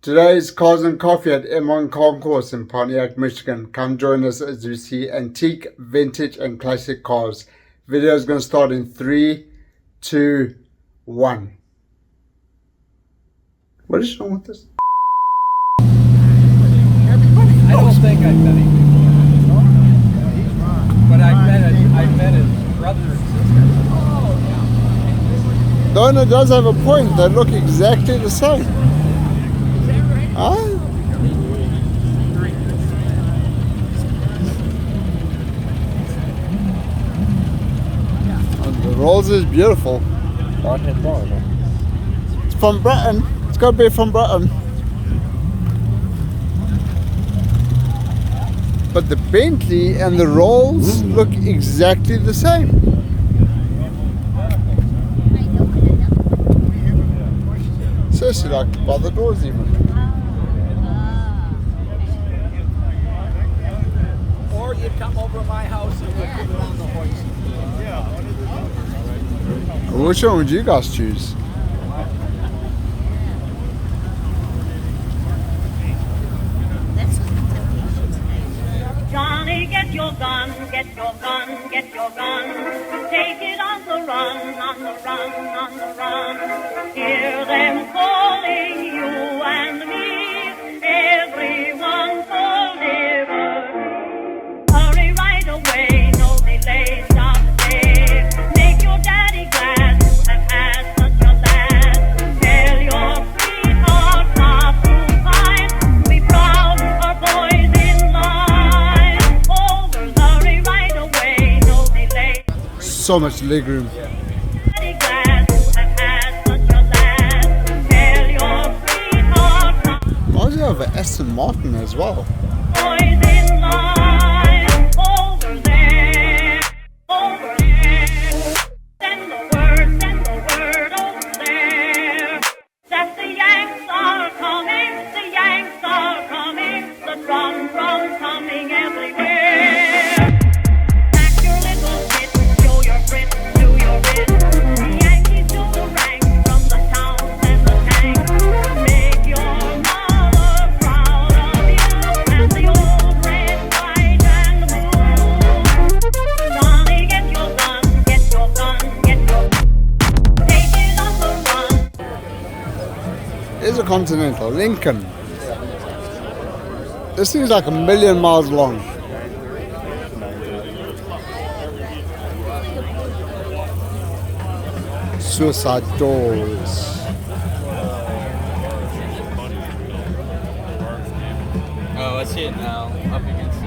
Today's Cars and Coffee at M1 Concourse in Pontiac, Michigan. Come join us as we see antique, vintage, and classic cars. Video is going to start in 3, 2, 1. What is wrong with this? I don't think I've met him before. But I've met his brother and sister. Donna does have a point. They look exactly the same. Huh? The Rolls is beautiful. It's from Britain. It's got to be from Britain. But the Bentley and the Rolls look exactly the same. Seriously, like by the doors even. Or you'd come over to my house and we'd put it on the hoist. Which one would you guys choose? Johnny, get your gun, get your gun, get your gun. Take it on the run, on the run, on the run. Hear them calling you and me, everyone for liberty. Hurry right away, no delay, stop today. Make your daddy glad to have had such a lad. Tell your sweetheart not to fight. Be proud, our boys in line. So much legroom. Daddy glad to have had such a lad. Tell your sweetheart not Why do you have an Aston Martin as well? boys in line. Over there, over there. Send the word over there. That the Yanks are coming, the Yanks are coming. The drum's coming everywhere. Pack your little kit, show your grit, do your bit. The Yankees do the rank from the towns and the tanks. Make your mother proud of you and the old red, white, and blue. Johnny, get your gun, get your gun, get your take it on the run. Here's a Continental Lincoln. This thing's like 1,000,000 miles long. Suicide doors. Oh, I see it now. Up against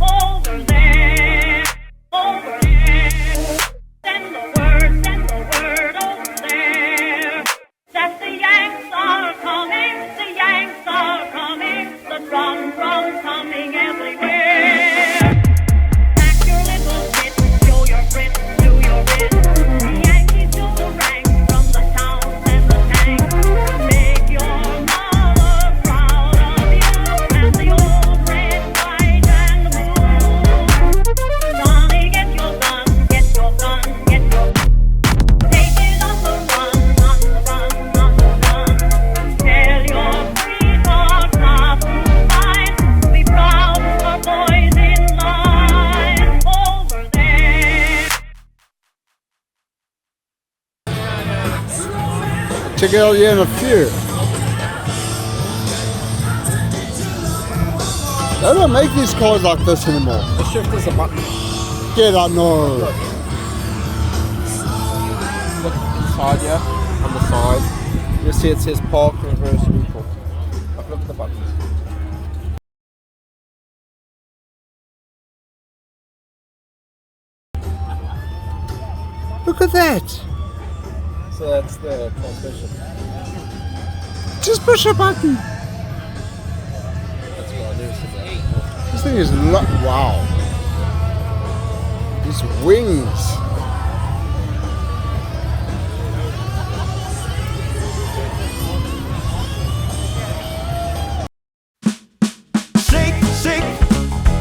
Over there, over there. Send the word over there. That the Yanks are coming, the Yanks are coming. The drum's coming everywhere. Pack your little kit, show your grit, do your bit. The Yankees do the rank from the towns and the tanks. Make your mother proud of you and the old red, white, and blue. Johnny, get your gun, get your gun, get your take it on the run, on the run, on the run. Tell your sweetheart not to fight. Be proud, our boys in line. Over there. Check it out here in a few. They don't make these cars like this anymore. the shift is a button. Get out, no. Look inside, yeah, on the side. You'll see it says park, reverse, neutral. Look at the buttons. Look at that. So that's the transmission. Just push a button. That's what I do. This thing is wow. These wings. Shake, shake,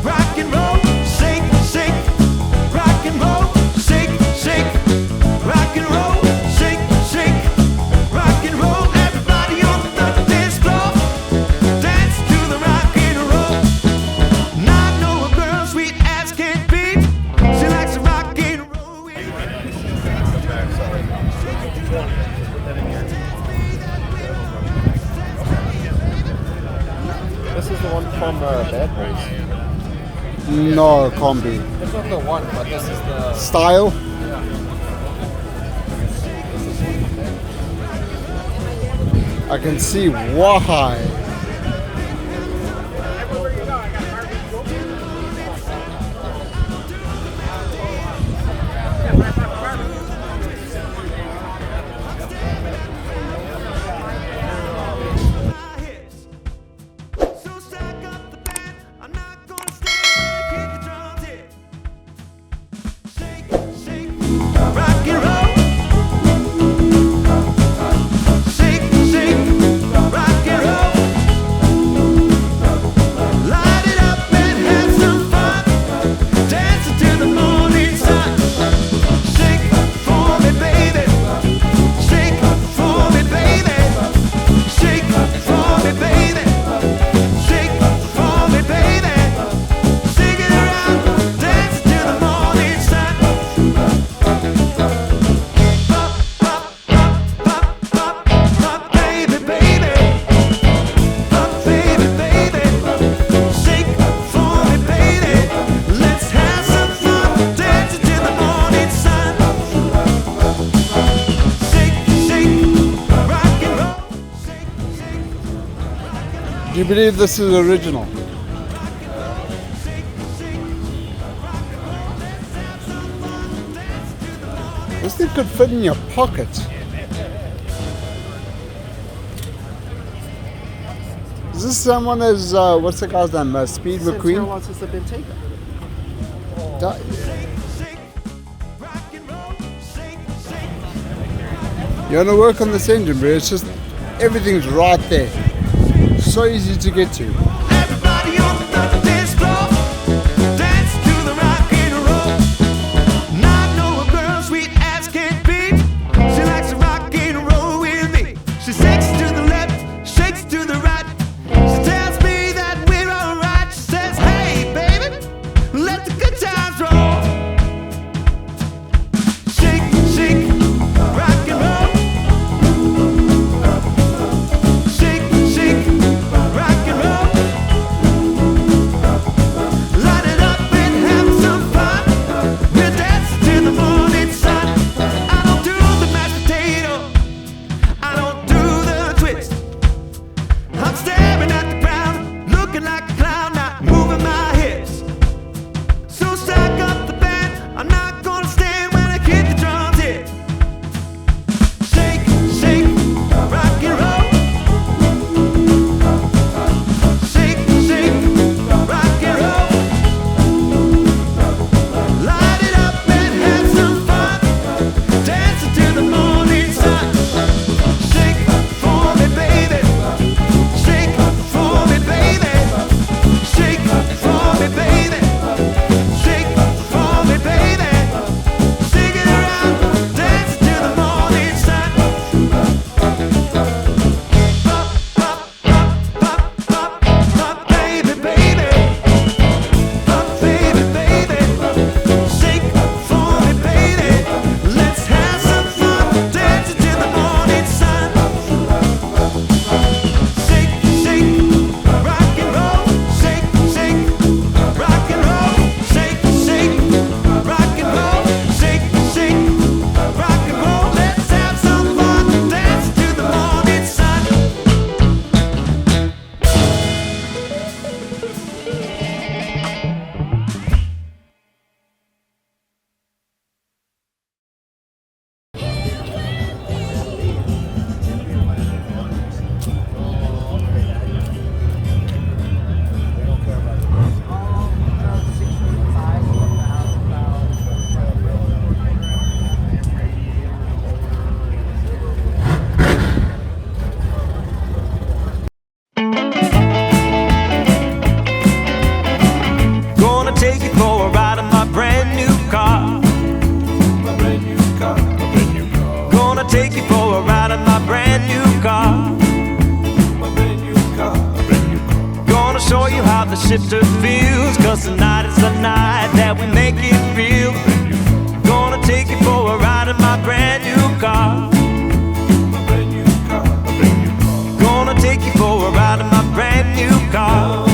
rock and roll. Shake, shake, rock and roll. Shake, shake, rock and roll. Shake, shake, rock and roll. Everybody on from Bad Boys? No, it can't be. It's not the one, but this is the... Style? I can see why. So stack up the band. I'm not gonna stand when they kick the drums hit. Shake, shake, rock and roll. Shake, shake, rock and roll. Light it up and have some fun. Dancing till the morning sun. Shake for me, baby. Shake for me, baby. Shake for me, baby. Shake for me, baby. Shake it around, dance till the morning sun. Pop, pop, pop, pop, pop, pop, baby, baby. Pop, baby, baby. Shake for me, baby. Let's have some fun, dancing till the morning sun. Shake, shake, rock and roll. Shake, shake. Do you believe this is original? This thing could fit in your pocket. Is this someone as what's the guy's name? Speed Since McQueen? how long since they've been taken? Da- Shake, rock and roll, shake, shake. You want to work on this engine, bro? It's just everything's right there. So easy to get to. Everybody on the dance floor, dance to the rock and roll. Now I know a girl sweet as can be. She likes to rock and roll with me. She shakes to the left, shakes to the right. She tells me that we're alright. She says, hey baby, let the good times roll. Shake, shake, rock and roll. Shake, shake, rock and roll. Light it up and have some fun. We're dancing till the morning sun. I don't do the mashed potato. I don't do the twist. I'm staring at the ground, looking like a clown, not moving my hips. So stack up the band. I'm not gonna stand when I kick the drums hit. Shake, shake, rock and roll. Shake, shake, rock and roll. Light it up and have some fun. Dancing till the morning sun. Shake for me, baby. Shake for me, baby. Shake for me, baby. Shake for me, baby. Shake it around, dancing till the morning sun. Pop, pop, pop, pop, pop, pop, baby, baby. Pop, baby, baby. Shake for me, baby. Let's have some fun, dancing till the morning sun. Shake, shake, rock and roll. Shake, shake, rock and roll. Shake, shake, rock and roll. Shake, shake, rock and roll. Let's have some fun, dance till the morning sun. Gonna take you for a ride in my brand new car. Gonna take you for a ride in my brand new car. Gonna show you how the shifter feels, 'cause tonight is the night that we make it real. Gonna take you for a ride in my brand new car. Gonna take you for a ride in my brand new car.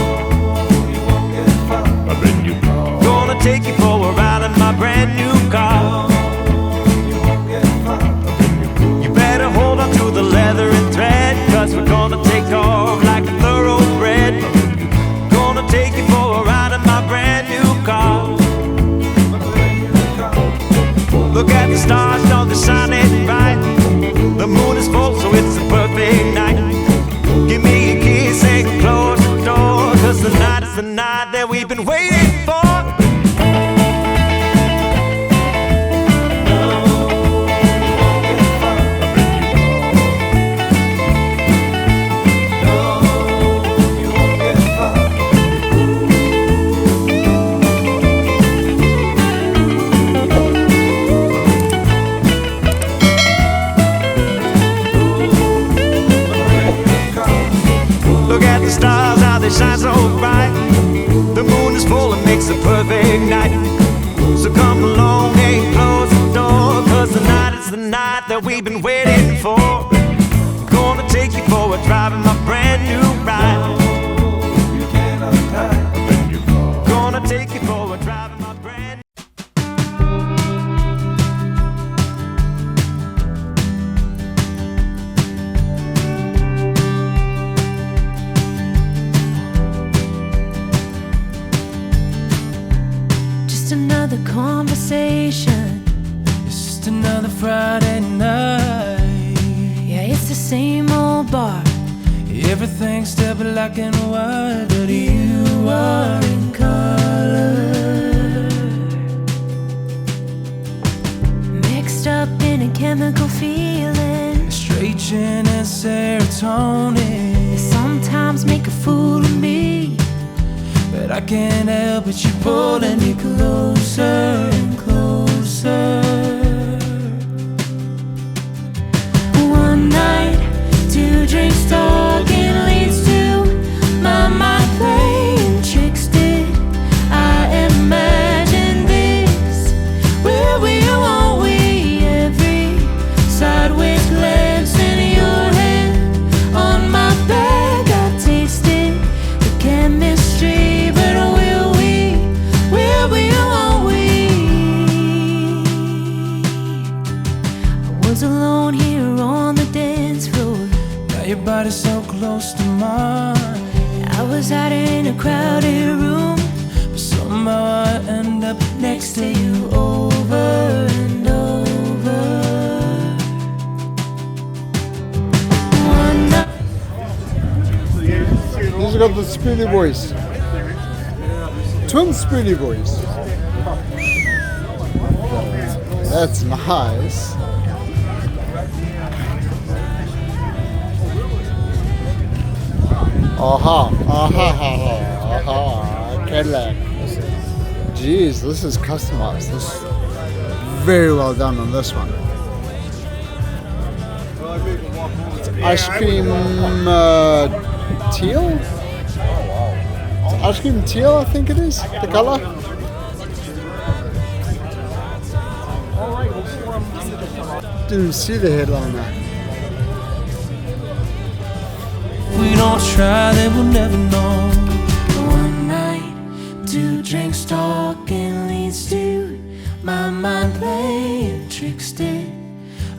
it shines so bright. The moon is full and makes a perfect night. So come along and close the door, 'cause tonight is the night that we've been waiting for. Gonna take you for a drive in my brand new ride. Gonna take you for a drive in my brand new. Just another conversation. It's just another Friday night. Yeah, it's the same old bar. Everything's still black and white, but you are in color. Mixed up in a chemical feeling. Estrogen and serotonin. They sometimes make a fool of me. But I can't help but you pulling me closer and closer. One night, 2 drinks talking leads to my mind playing tricks. Did I imagine this? Where we won't we? Every sideways glance in your head on my back, I tasted the chemistry. But will we? Won't we? I was alone here on the dance floor. Now your body's so close to mine, I was out in a crowded room. but somehow I end up Next to you over and over. One night. These got the Spoolie Boys. Twin Spoolie Boys. That's nice. Aha, aha, aha, aha, Cadillac. Jeez, this is customized. This is very well done on this one. It's ice cream teal? It's ice cream teal, I think it is, the color. Didn't see the headliner. we don't try, then we'll never know. One night, 2 drinks talking leads to my mind playing tricks. Did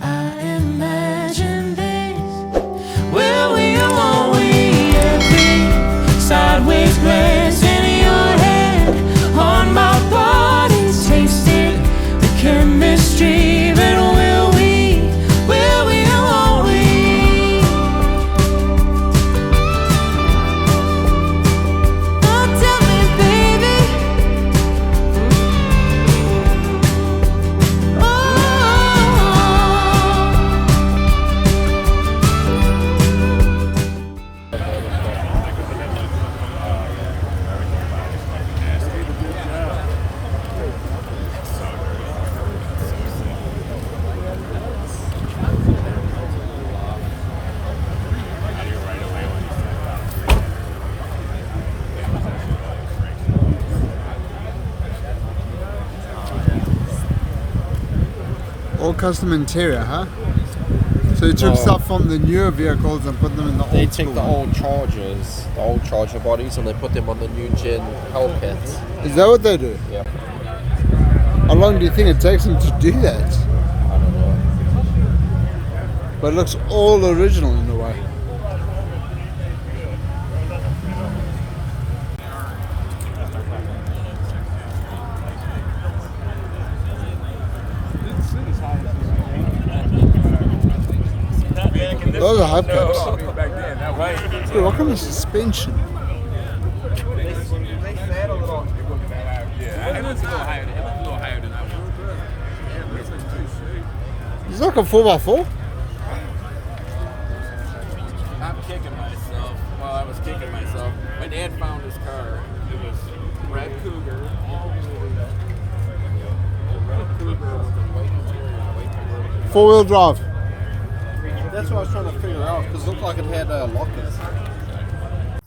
I imagine this? Will we or won't we? Every sideways glance in your head on my body's tasted the chemistry. But will we or won't we? Oh, tell me, baby. All custom interior, huh? So you took stuff from the newer vehicles and put them in the They old take school the one. old Chargers, the old Charger bodies, and they put them on the new gen Hellcats. Is that what they do? Yeah. How long do you think it takes them to do that? I don't know. But it looks all original in a way. Those are hubcaps. Dude, what kind of suspension? It's like a 4x4. I'm kicking myself. Well, I was kicking myself. My dad found his car. It was Red Cougar. Red Cougar with the white interior and white interior. 4-wheel drive. That's what I was trying to figure out because it looked like it had lockers.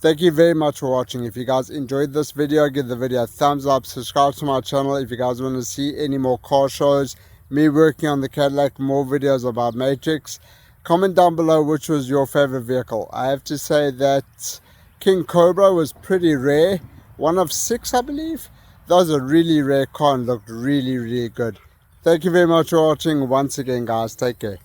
Thank you very much for watching. If you guys enjoyed this video, give the video a thumbs up, subscribe to my channel if you guys want to see any more car shows, me working on the Cadillac, more videos about Matrix. Comment down below which was your favorite vehicle. I have to say that King Cobra was pretty rare, one of 6 I believe. That was a really rare car and looked really good. Thank you very much for watching once again, guys. Take care.